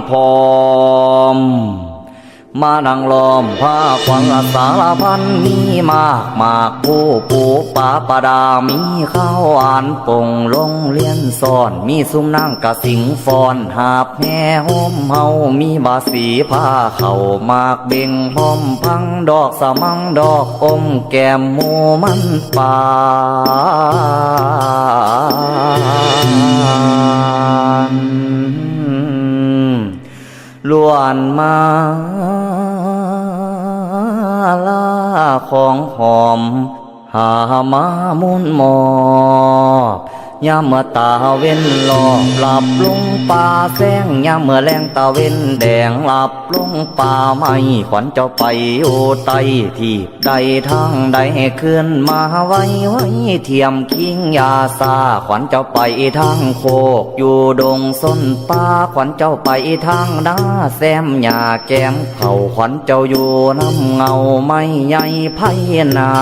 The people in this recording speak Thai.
พร้อมมานั่งล้อมผ้าขวัญละสารพันมีมากผู้ปูป่าปดามีข้าวอ่านปงลงเลียนซ่อนมีซุ้มนั่งกะสิงฟอนหาบแห่ห่มเฮามีบาสีผ้าเข่ามากเบ่งพร้อมพังดอกสะมังดอกอมแก้มหมูมันป่านล้วนมาลาของหอมหามามุนหมอบยามเมื่อตาเว้นหลอบหลับลงป่าแสงยามเมื่อแรงตาเว้นแดงหลับลงป่าไม่ขวัญเจ้าไปโอไตที่ใดทางใดเคลื่อนมาไว้เทียมคิงยาซาขวัญเจ้าไปทางโคกอยู่ดงส้นป่าขวัญเจ้าไปทางนาแซมหญ้าแกมเขาขวัญเจ้าอยู่น้ำเงาไม่ใหญ่ไพนา